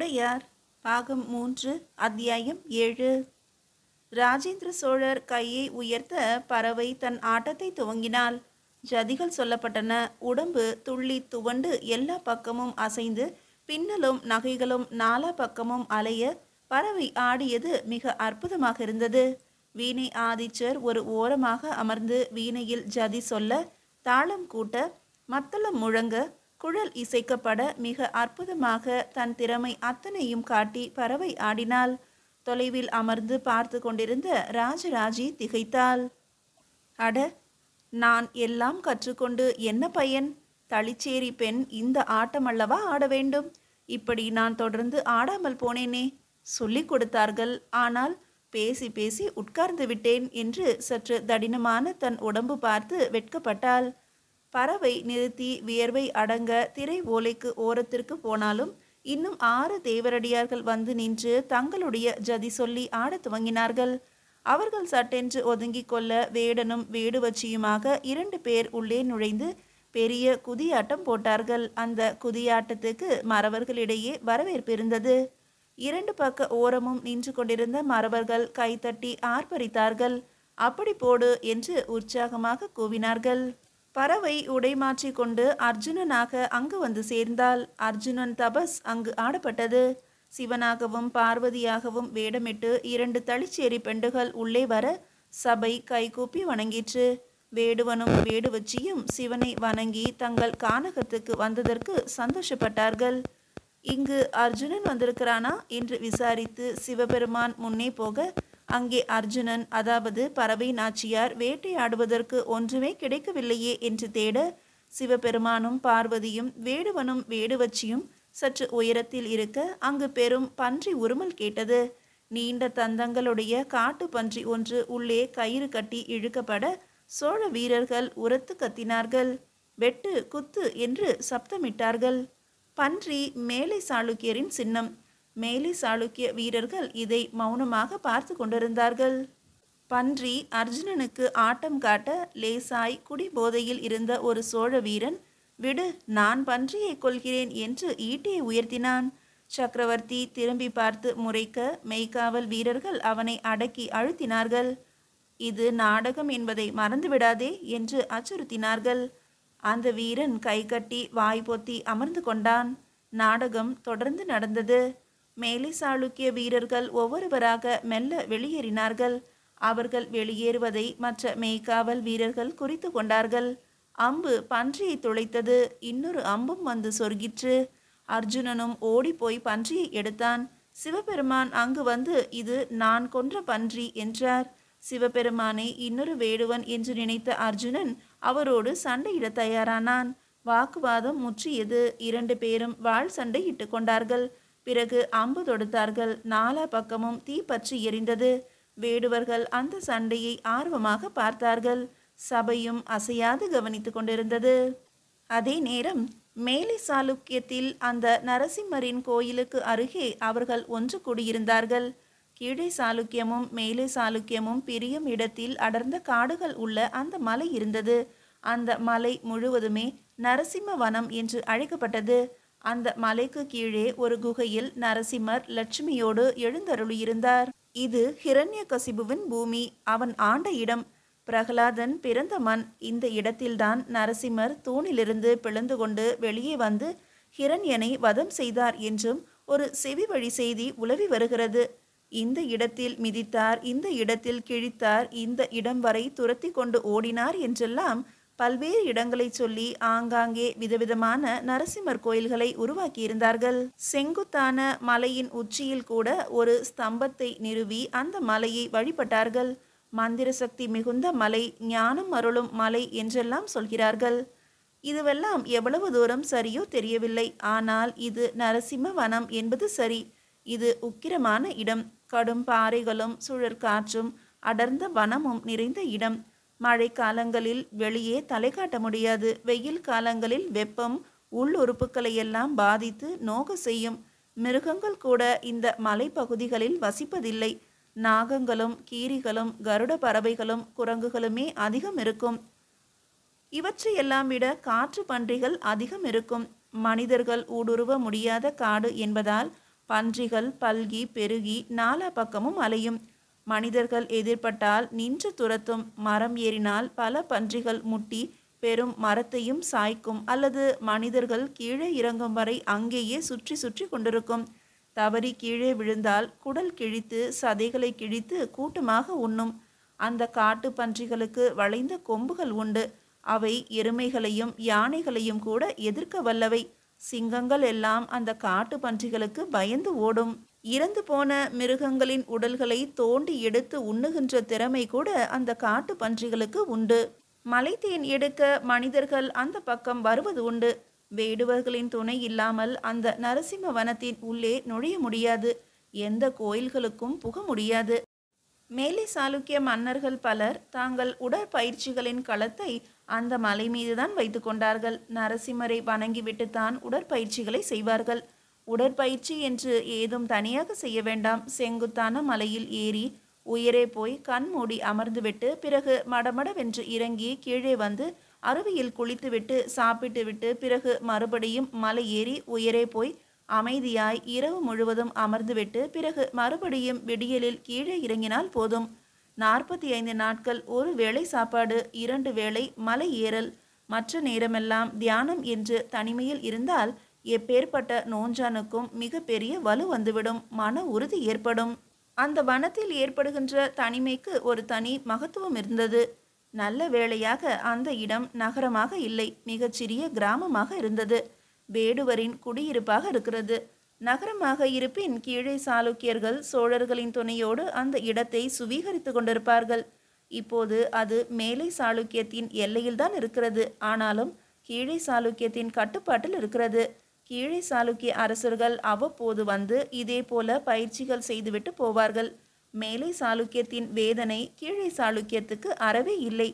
பிள்ளையார் பாகம் 3 அத்தியாயம் 7. ராஜேந்திர சோழர் கையை உயர்த்த பறவை தன் ஆட்டத்தை துவங்கினாள். ஜதிகள் சொல்லப்பட்டன. உடம்பு துள்ளி துவண்டு எல்லா பக்கமும் அசைந்து பின்னலும் நகைகளும் நாலா பக்கமும் அலைய பறவை ஆடியது மிக அற்புதமாக இருந்தது. வீணை ஆதிச்சர் ஒரு ஓரமாக அமர்ந்து வீணையில் ஜதி சொல்ல, தாளம் கூட்ட, மத்தளம் முழங்க, குழல் இசைக்கப்பட மிக அற்புதமாக தன் திறமை அத்தனையும் காட்டி பறவை ஆடினாள். தொலைவில் அமர்ந்து பார்த்து கொண்டிருந்த ராஜராஜி திகைத்தாள். அட, நான் எல்லாம் கற்றுக்கொண்டு என்ன பயன்? தளிச்சேரி பெண் இந்த ஆட்டமல்லவா ஆட வேண்டும். இப்படி நான் தொடர்ந்து ஆடாமல் போனேனே. சொல்லிக் கொடுத்தார்கள், ஆனால் பேசி பேசி உட்கார்ந்து விட்டேன் என்று சற்று தடினமான தன் உடம்பு பார்த்து வெட்கப்பட்டாள். பறவை நிறுத்தி வியர்வை அடங்க திரை ஓலைக்கு ஓரத்திற்கு போனாலும் இன்னும் 6 தேவரடியார்கள் வந்து நின்று தங்களுடைய ஜதி சொல்லி ஆடத் துவங்கினார்கள். அவர்கள் சட்டென்று ஒதுங்கிக் கொள்ள வேடனும் வேடுவச்சியுமாக 2 பேர் உள்ளே நுழைந்து பெரிய குதியாட்டம் போட்டார்கள். அந்த குதியாட்டத்துக்கு மறவர்களிடையே வரவேற்பு இருந்தது. 2 பக்க ஓரமும் நின்று கொண்டிருந்த மறவர்கள் கைத்தட்டி ஆர்ப்பரித்தார்கள். அப்படி போடு என்று உற்சாகமாக கூவினார்கள். பறவை உடை மாற்றி கொண்டு அர்ஜுனனாக அங்கு வந்து சேர்ந்தாள். அர்ஜுனன் தபஸ் அங்கு ஆடப்பட்டது. சிவனாகவும் பார்வதியாகவும் வேடமிட்டு 2 தளிச்சேரி பெண்டுகள் உள்ளே வர சபை கைகூப்பி வணங்கிற்று. வேடுவனும் வேடுவச்சியும் சிவனை வணங்கி தங்கள் கானகத்துக்கு வந்ததற்கு சந்தோஷப்பட்டார்கள். இங்கு அர்ஜுனன் வந்திருக்கிறானா என்று விசாரித்து சிவபெருமான் முன்னே போக, அங்கே அர்ஜுனன், அதாவது பறவை நாச்சியார் வேட்டையாடுவதற்கு ஒன்றுமே கிடைக்கவில்லையே என்று தேட, சிவபெருமானும் பார்வதியும் வேடுவனும் வேடுவச்சியும் சற்று உயரத்தில் இருக்க அங்கு பெரும் பன்றி உருமல் கேட்டது. நீண்ட தந்தங்களுடைய காட்டு பன்றி ஒன்று உள்ளே கயிறு கட்டி இழுக்கப்பட சோழ வீரர்கள் உரத்து கத்தினார்கள். வெட்டு குத்து என்று சப்தமிட்டார்கள். பன்றி மேலை சாளுக்கியரின் சின்னம். மேலை சாளுக்கிய வீரர்கள் இதை மௌனமாக பார்த்து கொண்டிருந்தார்கள். பன்றி அர்ஜுனனுக்கு ஆட்டம் காட்ட லேசாய் குடி போதையில் இருந்த ஒரு சோழ வீரன், விடு, நான் பன்றியை கொல்கிறேன் என்று ஈட்டியை உயர்த்தினான். சக்கரவர்த்தி திரும்பி பார்த்து முறைக்க மெய்காவல் வீரர்கள் அவனை அடக்கி அழுத்தினார்கள். இது நாடகம் என்பதை மறந்துவிடாதே என்று அச்சுறுத்தினார்கள். அந்த வீரன் கை கட்டி வாய் பொத்தி அமர்ந்து கொண்டான். நாடகம் தொடர்ந்து நடந்தது. மேலை சாளுக்கிய வீரர்கள் ஒவ்வொருவராக மெல்ல வெளியேறினார்கள். அவர்கள் வெளியேறுவதை மற்ற மெய்காவல் வீரர்கள் குறித்து கொண்டார்கள். அம்பு பன்றியை துளைத்தது. இன்னொரு அம்பும் வந்து சொர்கிற்று. அர்ஜுனனும் ஓடிப்போய் பன்றியை எடுத்தான். சிவபெருமான் அங்கு வந்து, இது நான் கொன்ற பன்றி என்றார். சிவபெருமானை இன்னொரு வேடுவன் என்று நினைத்த அர்ஜுனன் அவரோடு சண்டையிட தயாரானான். வாக்குவாதம் முற்றியது. 2 பேரும் வாள் சண்டை இட்டு கொண்டார்கள். பிறகு அம்பு தொடுத்தார்கள். நாலா பக்கமும் தீ பற்றி எரிந்தது. வேடுவர்கள் அந்த சண்டையை ஆர்வமாக பார்த்தார்கள். சபையும் அசையாது கவனித்து கொண்டிருந்தது. அதே நேரம் மேலை சாளுக்கியத்தில் அந்த நரசிம்மரின் கோயிலுக்கு அருகே அவர்கள் ஒன்று கூடியிருந்தார்கள். கீழே சாளுக்கியமும் மேலை சாளுக்கியமும் பிரியும் இடத்தில் அடர்ந்த காடுகள் உள்ள அந்த மலை இருந்தது. அந்த மலை முழுவதுமே நரசிம்ம வனம் என்று அழைக்கப்பட்டது. அந்த மலைக்கு கீழே ஒரு குகையில் நரசிம்மர் லட்சுமியோடு எழுந்தருளியிருந்தார். இது ஹிரண்யகசிபுவின் பூமி. அவன் ஆண்ட இடம். பிரகலாதன் பிறந்த மண். இந்த இடத்தில்தான் நரசிம்மர் தூணிலிருந்து பிளந்து கொண்டு வெளியே வந்து ஹிரண்யனை வதம் செய்தார் என்றும் ஒரு செவி வழி செய்தி உலவி வருகிறது. இந்த இடத்தில் மிதித்தார், இந்த இடத்தில் கிழித்தார், இந்த இடம் வரை துரத்தி கொண்டு ஓடினார் என்றெல்லாம் பல்வேறு இடங்களை சொல்லி ஆங்காங்கே விதவிதமான நரசிம்மர் கோயில்களை உருவாக்கியிருந்தார்கள். செங்குத்தான மலையின் உச்சியில் கூட ஒரு ஸ்தம்பத்தை நிறுவி அந்த மலையை வழிபட்டார்கள். மந்திர சக்தி மிகுந்த மலை, ஞானம் அருளும் மலை என்றெல்லாம் சொல்கிறார்கள். இதுவெல்லாம் எவ்வளவு தூரம் சரியோ தெரியவில்லை. ஆனால் இது நரசிம்ம வனம் என்பது சரி. இது உக்கிரமான இடம். கடும் பாறைகளும் சுழற்காற்றும் அடர்ந்த வனமும் நிறைந்த இடம். மழை காலங்களில் வெளியே தலை காட்ட முடியாது. வெயில் காலங்களில் வெப்பம் உள் உறுப்புகளை எல்லாம் பாதித்து நோக செய்யும். மிருகங்கள் கூட இந்த மலைப்பகுதிகளில் வசிப்பதில்லை. நாகங்களும் கீரிகளும் கருட பறவைகளும் குரங்குகளுமே அதிகம் இருக்கும். இவற்றையெல்லாம் விட காற்று பன்றிகள் அதிகம் இருக்கும். மனிதர்கள் ஊடுருவ முடியாத காடு என்பதால் பன்றிகள் பல்கி பெருகி நாலா பக்கமும் அலையும். மனிதர்கள் எதிர்பட்டால் நின்று துரத்தும். மரம் ஏறினால் பல பன்றிகள் முட்டி பெரும் மரத்தையும் சாய்க்கும். அல்லது மனிதர்கள் கீழே இறங்கும் வரை அங்கேயே சுற்றி சுற்றி கொண்டிருக்கும். தவறி கீழே விழுந்தால் குடல் கிழித்து சதைகளை கிழித்து கூட்டமாக உண்ணும். அந்த காட்டு பன்றிகளுக்கு வளைந்த கொம்புகள் உண்டு. அவை எருமைகளையும் யானைகளையும் கூட எதிர்க்க வல்லவை. சிங்கங்கள் எல்லாம் அந்த காட்டு பன்றிகளுக்கு பயந்து ஓடும். இறந்து போன மிருகங்களின் உடல்களை தோண்டி எடுத்து உண்ணுகின்ற திறமை கூட அந்த காட்டு பன்றிகளுக்கு உண்டு. மலைத்தேன் எடுக்க மனிதர்கள் அந்த பக்கம் வருவது உண்டு. வேடுவர்களின் துணை இல்லாமல் அந்த நரசிம்ம வனத்தின் உள்ளே நுழைய முடியாது. எந்த கோயில்களுக்கும் புக முடியாது. மேலை சாளுக்கிய மன்னர்கள் பலர் தாங்கள் உடற்பயிற்சிகளின் களத்தை அந்த மலை மீதுதான் வைத்து கொண்டார்கள். நரசிம்மரை வணங்கிவிட்டுத்தான் உடற்பயிற்சிகளை செய்வார்கள். உடற்பயிற்சி என்று ஏதும் தனியாக செய்ய வேண்டாம். செங்குத்தான மலையில் ஏறி உயரே போய் கண் மூடி அமர்ந்துவிட்டு பிறகு மடமடவென்று இறங்கி கீழே வந்து அருவியில் குளித்துவிட்டு சாப்பிட்டு விட்டு பிறகு மறுபடியும் மலை ஏறி உயரே போய் அமைதியாய் இரவு முழுவதும் அமர்ந்துவிட்டு பிறகு மறுபடியும் விடியலில் கீழே இறங்கினால் போதும். 45 நாட்கள் ஒரு வேளை சாப்பாடு, 2 வேளை மலை ஏறல். மற்ற நேரமெல்லாம் தியானம் என்று தனிமையில் இருந்தால் எப்பேற்பட்ட நோஞ்சானுக்கும் மிக பெரிய வலு வந்துவிடும். மன உறுதி ஏற்படும். அந்த வனத்தில் ஏற்படுகின்ற தனிமைக்கு ஒரு தனி மகத்துவம் இருந்தது. நல்ல வேளையாக அந்த இடம் நகரமாக இல்லை, மிகச்சிறிய கிராமமாக இருந்தது. வேடுவரின் குடியிருப்பாக இருக்கிறது. நகரமாக இருப்பின் கீழே சாளுக்கியர்கள் சோழர்களின் துணையோடு அந்த இடத்தை சுவீகரித்து கொண்டிருப்பார்கள். இப்போது அது மேலை சாளுக்கியத்தின் எல்லையில்தான் இருக்கிறது. ஆனாலும் கீழே சாளுக்கியத்தின் கட்டுப்பாட்டில் இருக்கிறது. கீழே சாளுக்கிய அரசர்கள் அவ்வப்போது வந்து இதே போல பயிற்சிகள் செய்துவிட்டு போவார்கள். மேலை சாளுக்கியத்தின் வேதனை கீழே சாளுக்கியத்துக்கு அறவே இல்லை.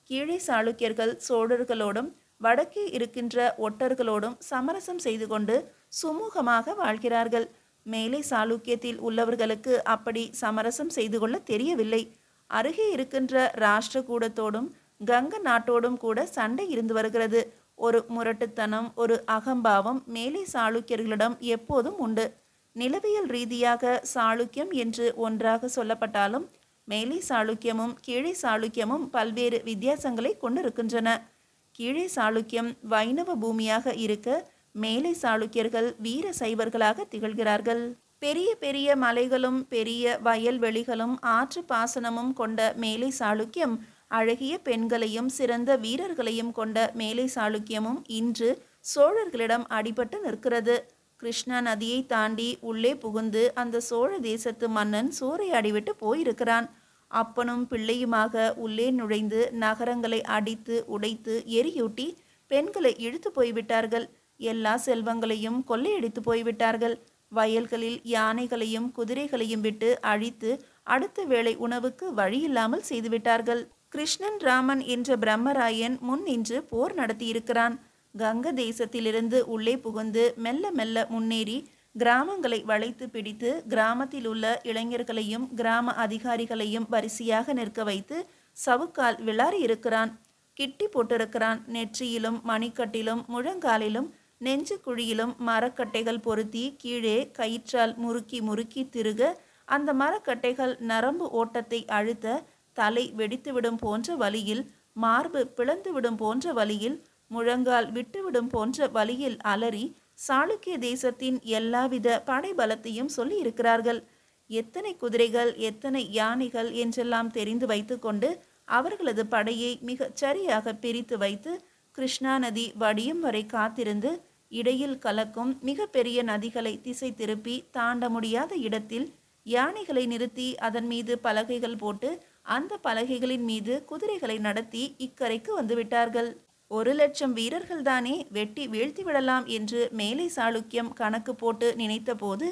கீழே சாளுக்கியர்கள் சோழர்களோடும் வடக்கே இருக்கின்ற ஒட்டர்களோடும் சமரசம் செய்து கொண்டு சுமூகமாக வாழ்கிறார்கள். மேலை சாளுக்கியத்தில் உள்ளவர்களுக்கு அப்படி சமரசம் செய்து கொள்ள தெரியவில்லை. அருகே இருக்கின்ற ராஷ்டிரகூடத்தோடும் கங்க நாட்டோடும் கூட சண்டை இருந்து வருகிறது. ஒரு முரட்டுத்தனம், ஒரு அகம்பாவம் மேலை சாளுக்கியர்களிடம் எப்போதும் உண்டு. நிலவியல் ரீதியாக சாளுக்கியம் என்று ஒன்றாக சொல்லப்பட்டாலும் மேலை சாளுக்கியமும் கீழே சாளுக்கியமும் பல்வேறு வித்தியாசங்களை கொண்டிருக்கின்றன. கீழே சாளுக்கியம் வைணவ பூமியாக இருக்க மேலை சாளுக்கியர்கள் வீர சைவர்களாக திகழ்கிறார்கள். பெரிய பெரிய மலைகளும் பெரிய வயல்வெளிகளும் ஆற்று பாசனமும் கொண்ட மேலை சாளுக்கியம் அழகிய பெண்களையும் சிறந்த வீரர்களையும் கொண்ட மேலை சாளுக்கியமும் இன்று சோழர்களிடம் அடிபட்டு நிற்கிறது. கிருஷ்ணா நதியை தாண்டி உள்ளே புகுந்து அந்த சோழ தேசத்து மன்னன் சூறையாடிவிட்டு போயிருக்கிறான். அப்பனும் பிள்ளையுமாக உள்ளே நுழைந்து நகரங்களை அடித்து உடைத்து எரியூட்டி பெண்களை இழுத்து போய்விட்டார்கள். எல்லா செல்வங்களையும் கொள்ளையடித்து போய்விட்டார்கள். வயல்களில் யானைகளையும் குதிரைகளையும் விட்டு அழித்து அடுத்த வேளை உணவுக்கு வழியில்லாமல் செய்துவிட்டார்கள். கிருஷ்ணன் ராமன் என்ற பிரம்மராயன் முன் நின்று போர் நடத்தியிருக்கிறான். கங்க தேசத்திலிருந்து உள்ளே புகுந்து மெல்ல மெல்ல முன்னேறி கிராமங்களை வளைத்து பிடித்து கிராமத்தில் உள்ள இளைஞர்களையும் கிராம அதிகாரிகளையும் வரிசையாக நிற்க வைத்து சவுக்கால் விளாரி இருக்கிறான். கிட்டி போட்டிருக்கிறான். நெற்றியிலும் மணிக்கட்டிலும் முழங்காலிலும் நெஞ்சு குழியிலும் மரக்கட்டைகள் பொருத்தி கீழே கயிற்றால் முறுக்கி முறுக்கி திருக அந்த மரக்கட்டைகள் நரம்பு ஓட்டத்தை அழுத்த தலை வெடித்துவிடும் போன்ற வலியில், மார்பு பிளந்துவிடும் போன்ற வலியில், முழங்கால் விட்டுவிடும் போன்ற வலியில் அலறி சாளுக்கிய தேசத்தின் எல்லாவித படைபலத்தையும் சொல்லி இருக்கிறார்கள். எத்தனை குதிரைகள் எத்தனை யானைகள் என்றெல்லாம் தெரிந்து வைத்து கொண்டு அவர்களது படையை மிக சரியாக பிரித்து வைத்து கிருஷ்ணா நதி வடியும் வரை காத்திருந்து இடையில் கலக்கும் மிக பெரிய நதிகளை திசை திருப்பி தாண்ட முடியாத இடத்தில் யானைகளை நிறுத்தி அதன் மீது பலகைகள் போட்டு அந்த பலகைகளின் மீது குதிரைகளை நடத்தி இக்கரைக்கு வந்துவிட்டார்கள். 1,00,000 வீரர்கள் தானே, வெட்டி வீழ்த்தி விடலாம் என்று மேலை சாளுக்கியம் கணக்கு போட்டு நினைத்த போது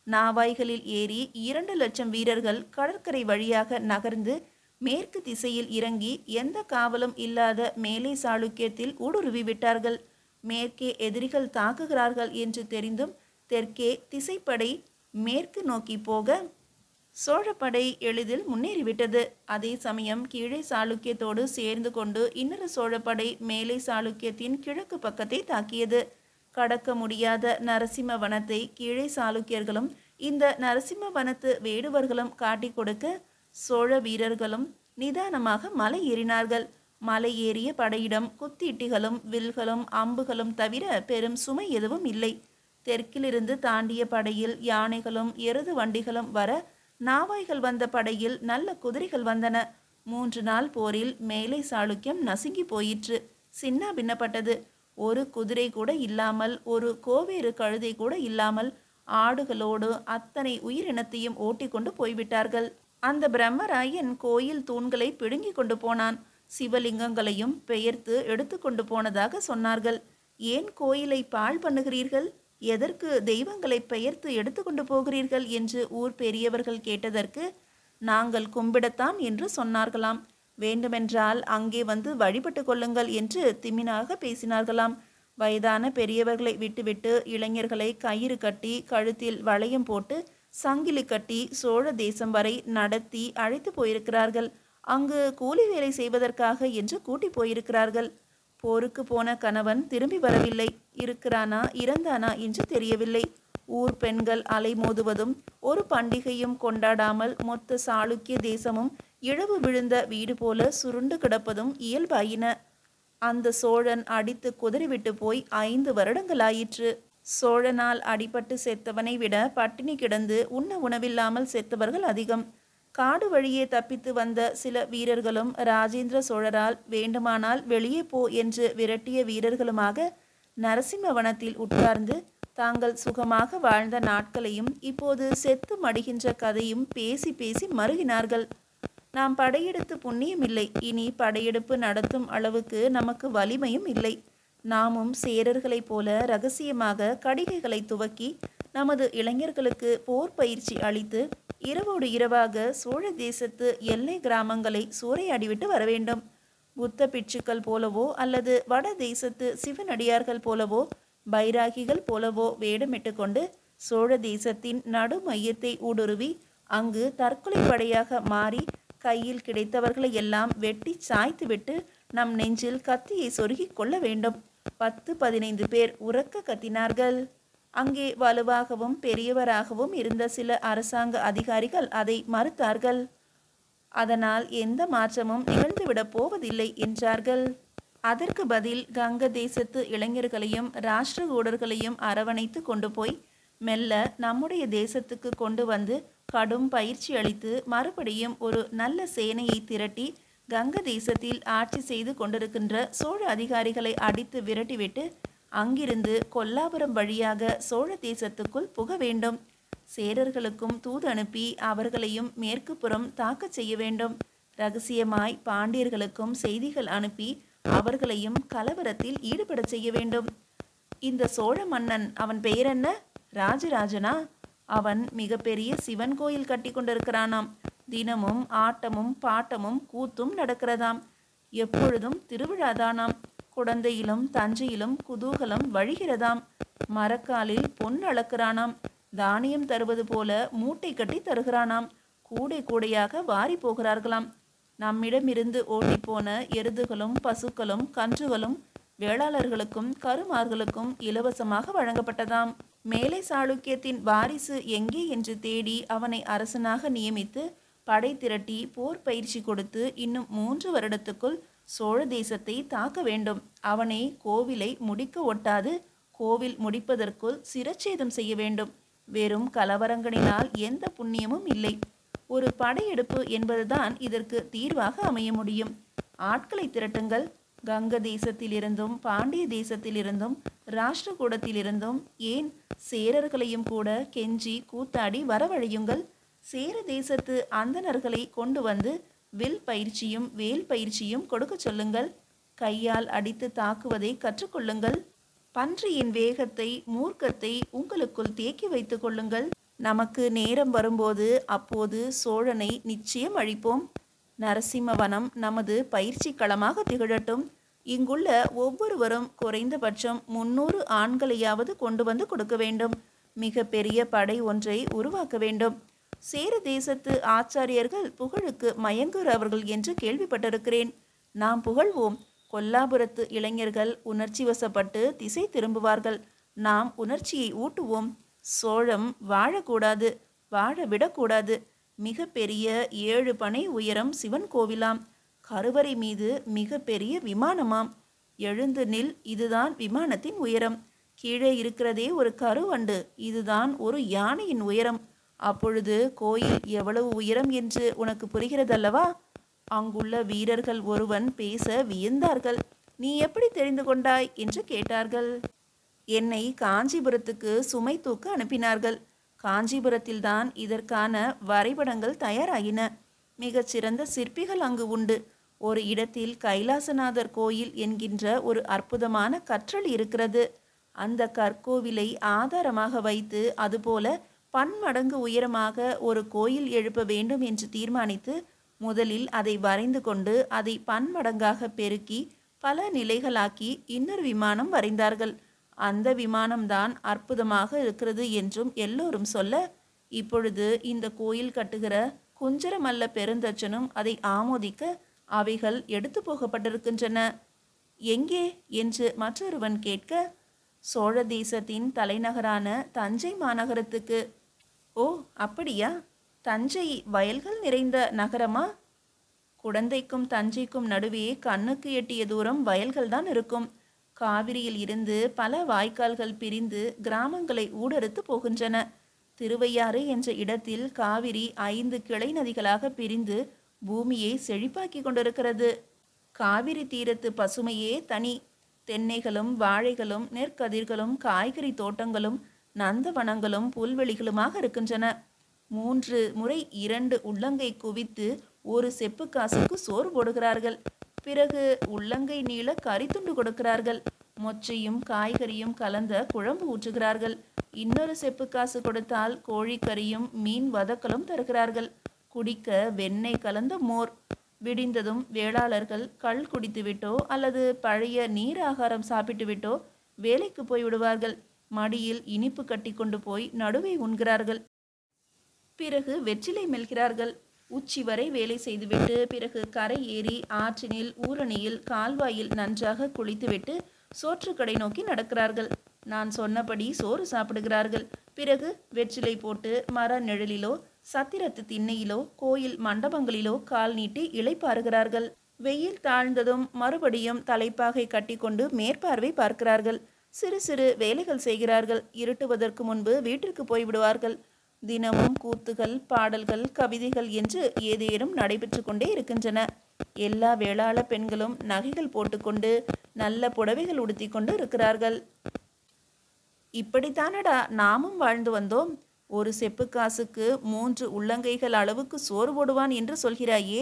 நாவாய்களில் ஏறி 2,00,000 வீரர்கள் கடற்கரை வழியாக நகர்ந்து மேற்கு திசையில் இறங்கி எந்த காவலும் இல்லாத மேலை சாளுக்கியத்தில் ஊடுருவி விட்டார்கள். மேற்கே எதிரிகள் தாக்குகிறார்கள் என்று தெரிந்தும் தெற்கே திசைப்படை மேற்கு நோக்கி போக சோழப்படை எளிதில் முன்னேறிவிட்டது. அதே சமயம் கீழே சாளுக்கியத்தோடு சேர்ந்து கொண்டு இன்னொரு சோழப்படை மேலை சாளுக்கியத்தின் கிழக்கு பக்கத்தை தாக்கியது. கடக்க முடியாத நரசிம்ம வனத்தை கீழே சாளுக்கியர்களும் இந்த நரசிம்ம வனத்து வேடுவர்களும் காட்டி கொடுக்க சோழ வீரர்களும் நிதானமாக மலை ஏறினார்கள். மலை ஏறிய படையிடம் குத்தீட்டிகளும் வில்களும் அம்புகளும் தவிர பெரும் சுமை எதுவும் இல்லை. தெற்கிலிருந்து தாண்டிய படையில் யானைகளும் எருது வண்டிகளும் வர, நாவாய்கள் வந்த படையில் நல்ல குதிரைகள் வந்தன. 3 நாள் போரில் மேலை சாளுக்கியம் நசுங்கி போயிற்று, சின்ன பின்னப்பட்டது. ஒரு குதிரை கூட இல்லாமல், ஒரு கோவேறு கழுதை கூட இல்லாமல் ஆடுகளோடு அத்தனை உயிரினத்தையும் ஓட்டி கொண்டு போய்விட்டார்கள். அந்த பிரம்மராயன் கோயில் தூண்களை பிடுங்கி கொண்டு போனான். சிவலிங்கங்களையும் பெயர்த்து எடுத்து கொண்டு போனதாக சொன்னார்கள். ஏன் கோயிலை பாழ் பண்ணுகிறீர்கள்? எதற்கு தெய்வங்களை பெயர்த்து எடுத்து கொண்டு போகிறீர்கள் என்று ஊர் பெரியவர்கள் கேட்டதற்கு, நாங்கள் கும்பிடத்தான் என்று சொன்னார்களாம். வேண்டுமென்றால் அங்கே வந்து வழிபட்டு கொள்ளுங்கள் என்று திமினாக பேசினார்களாம். வயதான பெரியவர்களை விட்டுவிட்டு இளைஞர்களை கயிறு கட்டி கழுத்தில் வளையம் போட்டு சங்கிலி கட்டி சோழ தேசம் வரை நடத்தி அழைத்து போயிருக்கிறார்கள். அங்கு கூலி வேலை செய்வதற்காக என்று கூட்டி போயிருக்கிறார்கள். போருக்கு போன கணவன் திரும்பி வரவில்லை. இருக்கிறானா இறந்தானா என்று தெரியவில்லை. ஊர் பெண்கள் அலைமோதுவதும் ஒரு பண்டிகையும் கொண்டாடாமல் மொத்த சாளுக்கிய தேசமும் இழவு விழுந்த வீடு போல சுருண்டு கிடப்பதும் இயல்பாயின. அந்த சோழன் அடித்து குதறிவிட்டு போய் 5 வருடங்களாயிற்று. சோழனால் அடிபட்டு செத்தவனை விட பட்டினி கிடந்து உண்ண உணவில்லாமல் செத்தவர்கள் அதிகம். காடு வழியே தப்பித்து வந்த சில வீரர்களும் ராஜேந்திர சோழரால் வேண்டுமானால் வெளியே போ என்று விரட்டிய வீரர்களுமாக நரசிம்மவனத்தில் உட்கார்ந்து தாங்கள் சுகமாக வாழ்ந்த நாட்களையும் இப்போது செத்து மடிகின்ற கதையும் பேசி பேசி மருகினார்கள். நாம் படையெடுத்து புண்ணியம் இல்லை, இனி படையெடுப்பு நடத்தும் அளவுக்கு நமக்கு வலிமையும் இல்லை. நாமும் சேரர்களைப் போல இரகசியமாக கடிகைகளை துவக்கி நமது இளைஞர்களுக்கு போர் பயிற்சி அளித்து இரவோடு இரவாக சோழ தேசத்து எல்லை கிராமங்களை சூறையாடிவிட்டு வர வேண்டும். புத்த பிட்சுக்கள் போலவோ அல்லது வட தேசத்து சிவனடியார்கள் போலவோ பைராகிகள் போலவோ வேடமிட்டு கொண்டு சோழ தேசத்தின் நடு மையத்தை ஊடுருவி அங்கு தற்கொலை படையாக மாறி கையில் கிடைத்தவர்களை எல்லாம் வெட்டி சாய்த்துவிட்டு நம் நெஞ்சில் கத்தியை சொருகி கொள்ள வேண்டும். 10-15 பேர் உரக்க கத்தினார்கள். அங்கே வலுவாகவும் பெரியவராகவும் இருந்த சில அரசாங்க அதிகாரிகள் அதை மறுத்தார்கள். அதனால் எந்த மாற்றமும் நிகழ்ந்துவிடப் போவதில்லை என்றார்கள். அதற்கு பதில் கங்க தேசத்து இளைஞர்களையும் ராஷ்டிரகூடர்களையும் அரவணைத்து கொண்டு போய் மெல்ல நம்முடைய தேசத்துக்கு கொண்டு வந்து கடும் பயிற்சி அளித்து மறுபடியும் ஒரு நல்ல சேனையை திரட்டி கங்க தேசத்தில் ஆட்சி செய்து கொண்டிருக்கின்ற சோழ அதிகாரிகளை அடித்து விரட்டிவிட்டு அங்கிருந்து கொல்லாபுரம் வழியாக சோழ தேசத்துக்குள் புக வேண்டும். சேரர்களுக்கும் தூது அனுப்பி அவர்களையும் மேற்கு புறம் தாக்கச் செய்ய வேண்டும். இரகசியமாய் பாண்டியர்களுக்கும் செய்திகள் அனுப்பி அவர்களையும் கலவரத்தில் ஈடுபட செய்ய வேண்டும். இந்த சோழ மன்னன், அவன் பெயர் என்ன? ராஜராஜனா? அவன் மிகப்பெரிய சிவன் கோயில் கட்டி கொண்டிருக்கிறானாம். தினமும் ஆட்டமும் பாட்டமும் கூத்தும் நடக்கிறதாம். எப்பொழுதும் திருவிழாதானாம். குடந்தையிலும் தஞ்சையிலும் குதூகலம் வழிகிறதாம். மரக்காலில் பொன் அளக்கிறானாம். தானியம் தருவது போல மூட்டை கட்டி தருகிறானாம். கூடை கூடையாக வாரி போகிறார்களாம். நம்மிடமிருந்து ஓடிப்போன எருதுகளும் பசுக்களும் கன்றுகளும் வேளாளர்களுக்கும் கருமார்களுக்கும் இலவசமாக வழங்கப்பட்டதாம். மேலை சாளுக்கியத்தின் வாரிசு எங்கே என்று தேடி அவனை அரசனாக நியமித்து படை திரட்டி போர் பயிற்சி கொடுத்து இன்னும் 3 வருடத்துக்குள் சோழ தேசத்தை தாக்க வேண்டும். அவனை கோவிலை முடிக்க ஒட்டாது, கோவில் முடிப்பதற்குள் சிரச்சேதம் செய்ய வேண்டும். வெறும் கலவரங்களினால் எந்த புண்ணியமும் இல்லை. ஒரு படையெடுப்பு என்பதுதான் இதற்கு தீர்வாக அமைய முடியும். ஆட்களை திரட்டுங்கள். கங்க தேசத்திலிருந்தும் பாண்டிய தேசத்திலிருந்தும் ராஷ்டிரகூடத்திலிருந்தும் ஏன் சேரர்களையும் கூட கெஞ்சி கூத்தாடி வரவழையுங்கள். சேர தேசத்து அந்தணர்களை கொண்டு வந்து வில் பயிற்சியும் வேல் பயிற்சியும் கொடுக்க சொல்லுங்கள். கையால் அடித்து தாக்குவதை கற்றுக்கொள்ளுங்கள். பன்றியின் வேகத்தை மூர்க்கத்தை உங்களுக்குள் தேக்கி வைத்து கொள்ளுங்கள். நமக்கு நேரம் வரும்போது அப்போது சோழனை நிச்சயம் அழிப்போம். நரசிம்மவனம் நமது பயிற்சி களமாக திகழட்டும். இங்குள்ள ஒவ்வொருவரும் குறைந்தபட்சம் 300 ஆண்களையாவது கொண்டு வந்து கொடுக்க வேண்டும். மிக பெரிய படை ஒன்றை உருவாக்க வேண்டும். சேர தேசத்து ஆச்சாரியர்கள் புகழுக்கு மயங்குகிறவர்கள் என்று கேள்விப்பட்டிருக்கிறேன். நாம் புகழ்வோம். கொல்லாபுரத்து இளைஞர்கள் உணர்ச்சி வசப்பட்டு திசை திரும்புவார்கள். நாம் உணர்ச்சியை ஊட்டுவோம். சோழம் வாழக்கூடாது, வாழ விடக்கூடாது. மிக பெரிய 7 பனை உயரம் சிவன் கோவிலாம். கருவறை மீது மிக பெரிய விமானமாம். எழுந்து நில், இதுதான் விமானத்தின் உயரம். கீழே இருக்கிறதே ஒரு கருவண்டு, இதுதான் ஒரு யானையின் உயரம். அப்பொழுது கோயில் எவ்வளவு உயரம் என்று உனக்கு புரிகிறதல்லவா? அங்குள்ள வீரர்கள் ஒருவன் பேச வியந்தார்கள். நீ எப்படி தெரிந்து கொண்டாய் என்று கேட்டார்கள். என்னை காஞ்சிபுரத்துக்கு சுமை தூக்க அனுப்பினார்கள். காஞ்சிபுரத்தில்தான் இதற்கான வரைபடங்கள் தயாராகின. மிகச்சிறந்த சிற்பிகள் அங்கு உண்டு. ஒரு இடத்தில் கைலாசநாதர் கோயில் என்கின்ற ஒரு அற்புதமான கற்றல் இருக்கிறது. அந்த கற்கோவிலை ஆதாரமாக வைத்து அதுபோல பன்மடங்கு உயரமாக ஒரு கோயில் எழுப்ப வேண்டும் என்று தீர்மானித்து முதலில் அதை வரைந்து கொண்டு அதை பன்மடங்காக பெருக்கி பல நிலைகளாக்கி இன்னொரு விமானம் வரைந்தார்கள். அந்த விமானம்தான் அற்புதமாக இருக்கிறது என்றும் எல்லோரும் சொல்ல, இப்பொழுது இந்த கோயில் கட்டுகிற குஞ்சரமல்ல பெருந்தச்சனும் அதை ஆமோதிக்க அவைகள் எடுத்து போகப்பட்டிருக்கின்றன. எங்கே என்று மற்றொருவன் கேட்க, சோழ தேசத்தின் தலைநகரான தஞ்சை மாநகரத்துக்கு. ஓ, அப்படியா? தஞ்சை வயல்கள் நிறைந்த நகரமா? குடந்தைக்கும் தஞ்சைக்கும் நடுவே கண்ணுக்கு எட்டிய தூரம் வயல்கள்தான் இருக்கும். காவிரியில் இருந்து பல வாய்க்கால்கள் பிரிந்து கிராமங்களை ஊடறுத்து போகின்றன. திருவையாறு என்ற இடத்தில் காவிரி 5 கிளை நதிகளாக பிரிந்து பூமியை செழிப்பாக்கி கொண்டிருக்கிறது. காவிரி தீரத்து பசுமையே தனி. தென்னைகளும் வாழைகளும் நெற்கதிர்களும் காய்கறி தோட்டங்களும் நந்தவனங்களும் புல்வெளிகளுமாக இருக்கின்றன. 3 முறை 2 உள்ளங்கை குவித்து ஒரு செப்பு காசுக்கு சோறு போடுகிறார்கள். பிறகு உள்ளங்கை நீள கறித்துண்டு கொடுக்கிறார்கள். மொச்சையும் காய்கறியும் கலந்த குழம்பு ஊற்றுகிறார்கள். இன்னொரு செப்பு காசு கொடுத்தால் கோழிக்கறியும் மீன் வதக்கலும் தருகிறார்கள். குடிக்க வெண்ணெய் கலந்த மோர். விடிந்ததும் வேளாளர்கள் கள் குடித்துவிட்டோ அல்லது பழைய நீர் ஆகாரம் சாப்பிட்டு விட்டோ வேலைக்கு போய் விடுவார்கள். மடியில் இனிப்பு கட்டி கொண்டு போய் நடுவே உண்கிறார்கள். பிறகு வெற்றிலை மெல்கிறார்கள். உச்சி வரை வேலை செய்துவிட்டு பிறகு கரை ஏறி ஆற்றினில் ஊரணியில் கால்வாயில் நன்றாக குளித்துவிட்டு சோற்றுக்கடை நோக்கி நடக்கிறார்கள். நான் சொன்னபடி சோறு சாப்பிடுகிறார்கள். பிறகு வெற்றிலை போட்டு மர நிழலிலோ சத்திரத்து திண்ணையிலோ கோயில் மண்டபங்களிலோ கால் நீட்டி இளைப்பாறுகிறார்கள். வெயில் தாழ்ந்ததும் மறுபடியும் தலைப்பாகை கட்டிக்கொண்டு மேற்பார்வை பார்க்கிறார்கள். சிறு சிறு வேலைகள் செய்கிறார்கள். இருட்டுவதற்கு முன்பு வீட்டிற்கு போய்விடுவார்கள். தினமும் கூத்துகள், பாடல்கள், கவிதைகள் என்று ஏதேனும் நடைபெற்று கொண்டே இருக்கின்றன. எல்லா வேளாள பெண்களும் நகைகள் போட்டுக்கொண்டு நல்ல புடவைகள் உடுத்தி கொண்டு இருக்கிறார்கள். இப்படித்தானடா நாமும் வாழ்ந்து வந்தோம். ஒரு செப்பு காசுக்கு 3 உள்ளங்கைகள் அளவுக்கு சோறு போடுவான் என்று சொல்கிறாயே,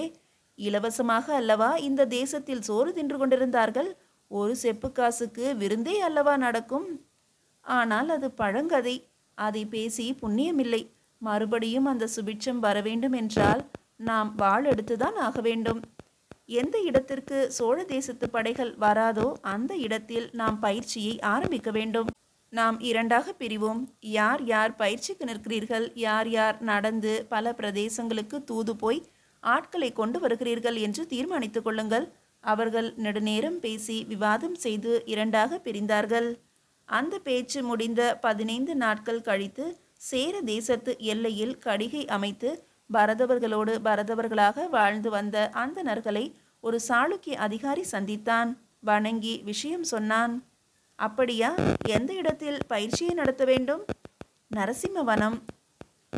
இலவசமாக அல்லவா இந்த தேசத்தில் சோறு தின்று கொண்டிருந்தார்கள்? ஒரு செப்பு காசுக்கு விருந்தே அல்லவா நடக்கும்? ஆனால் அது பழங்கதை. அதை பேசி புண்ணியமில்லை. மறுபடியும் அந்த சுபிட்சம் வர வேண்டும் என்றால் நாம் வாள் எடுத்துதான் ஆக வேண்டும். எந்த இடத்திற்கு சோழ தேசத்து படைகள் வராதோ அந்த இடத்தில் நாம் பயிற்சியை ஆரம்பிக்க வேண்டும். நாம் 2ஆக பிரிவோம். யார் யார் பயிற்சிக்கு நிற்கிறீர்கள், யார் யார் நடந்து பல பிரதேசங்களுக்கு தூது போய் ஆட்களை கொண்டு வருகிறீர்கள் என்று தீர்மானித்துக் கொள்ளுங்கள். அவர்கள் நெடுநேரம் பேசி விவாதம் செய்து 2ஆக பிரிந்தார்கள். அந்த பேச்சு முடிந்த 15 நாட்கள் கழித்து சேர தேசத்து எல்லையில் கடிகை அமைத்து பரதவர்களோடு பரதவர்களாக வாழ்ந்து வந்த அந்தணர்களை ஒரு சாளுக்கிய அதிகாரி சந்தித்தான். வணங்கி விஷயம் சொன்னான். அப்படியா? எந்த இடத்தில் பயிற்சியை நடத்த வேண்டும்? நரசிம்மவனம்.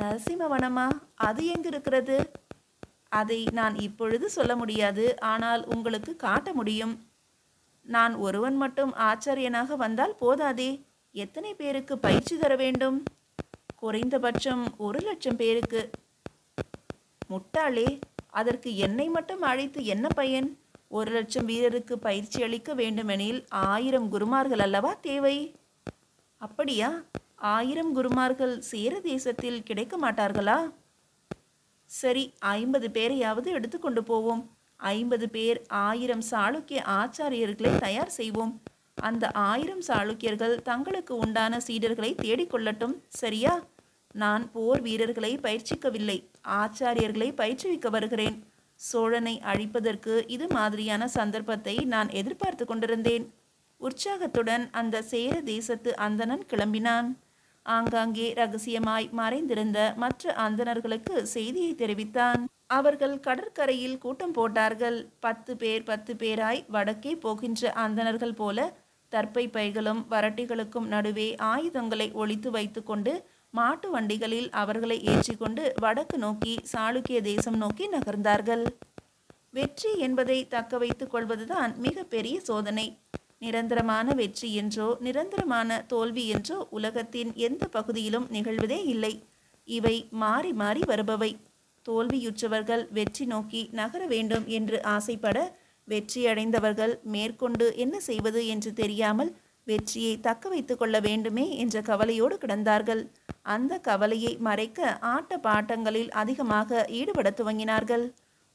நரசிம்மவனமா? அது எங்கு இருக்கிறது? அதை நான் இப்பொழுது சொல்ல முடியாது. ஆனால் உங்களுக்கு காட்ட முடியும். நான் ஒருவன் மட்டும் ஆச்சாரியனாக வந்தால் போதாதே. எத்தனை பேருக்கு பயிற்சி தர வேண்டும்? குறைந்தபட்சம் 1,00,000 பேருக்கு. முட்டாளே, அதற்கு என்னை மட்டும் அழைத்து என்ன பயன்? 1,00,000 வீரருக்கு பயிற்சி அளிக்க வேண்டுமெனில் 1000 குருமார்கள் அல்லவா தேவை? அப்படியா? 1000 குருமார்கள் சேர தேசத்தில் கிடைக்க மாட்டார்களா? சரி, 50 பேரையாவது எடுத்துக்கொண்டு போவோம். 50 பேர் 1000 சாளுக்கிய ஆச்சாரியர்களை தயார் செய்வோம். அந்த 1000 சாளுக்கியர்கள் தங்களுக்கு உண்டான சீடர்களை தேடிக்கொள்ளட்டும். சரியா? நான் போர் வீரர்களை பயிற்சிக்கவில்லை, ஆச்சாரியர்களை பயிற்றுவிக்க வருகிறேன். சோழனை அழிப்பதற்கு இது மாதிரியான சந்தர்ப்பத்தை நான் எதிர்பார்த்து கொண்டிருந்தேன். உற்சாகத்துடன் அந்த சேர தேசத்து அந்தணன் கிளம்பினான். ஆங்காங்கே ரகசியமாய் மறைந்திருந்த மற்ற அந்தணர்களுக்கு செய்தியை தெரிவித்தான். அவர்கள் கடற்கரையில் கூட்டம் போட்டார்கள். 10 பேர் 10 பேராய் வடக்கே போகின்ற அந்தணர்கள் போல தர்ப்பை பைகளும் வரட்டிகளுக்கும் நடுவே ஆயுதங்களை ஒளித்து வைத்து கொண்டு மாட்டு வண்டிகளில் அவர்களை ஏற்றிக்கொண்டு வடக்கு நோக்கி சாளுக்கிய தேசம் நோக்கி நகர்ந்தார்கள். வெற்றி என்பதை தக்க வைத்துக் கொள்வதுதான் மிக பெரிய சோதனை. நிரந்தரமான வெற்றி என்றோ நிரந்தரமான தோல்வி என்றோ உலகத்தின் எந்த பகுதியிலும் நிகழ்வதே இல்லை. இவை மாறி மாறி வருபவை. தோல்வியுற்றவர்கள் வெற்றி நோக்கி நகர வேண்டும் என்று ஆசைப்பட, வெற்றியடைந்தவர்கள் மேற்கொண்டு என்ன செய்வது என்று தெரியாமல் வெற்றியை தக்க வைத்து கொள்ள வேண்டுமே என்ற கவலையோடு கிடந்தார்கள். அந்த கவலையை மறைக்க ஆட்ட பாட்டங்களில் அதிகமாக ஈடுபட துவங்கினார்கள்.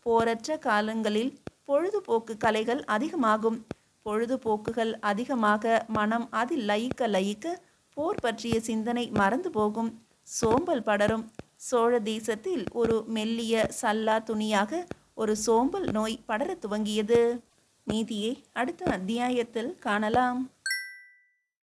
போரற்ற காலங்களில் பொழுதுபோக்கு கலைகள் அதிகமாகும். பொழுதுபோக்குகள் அதிகமாக மனம் அதில் லயிக்க லயிக்க போர் பற்றிய சிந்தனை மறந்து போகும். சோம்பல் படரும். சோழ தேசத்தில் ஒரு மெல்லிய சல்லா துணியாக ஒரு சோம்பல் நோய் படர துவங்கியது. நீதியை அடுத்த அத்தியாயத்தில் காணலாம்.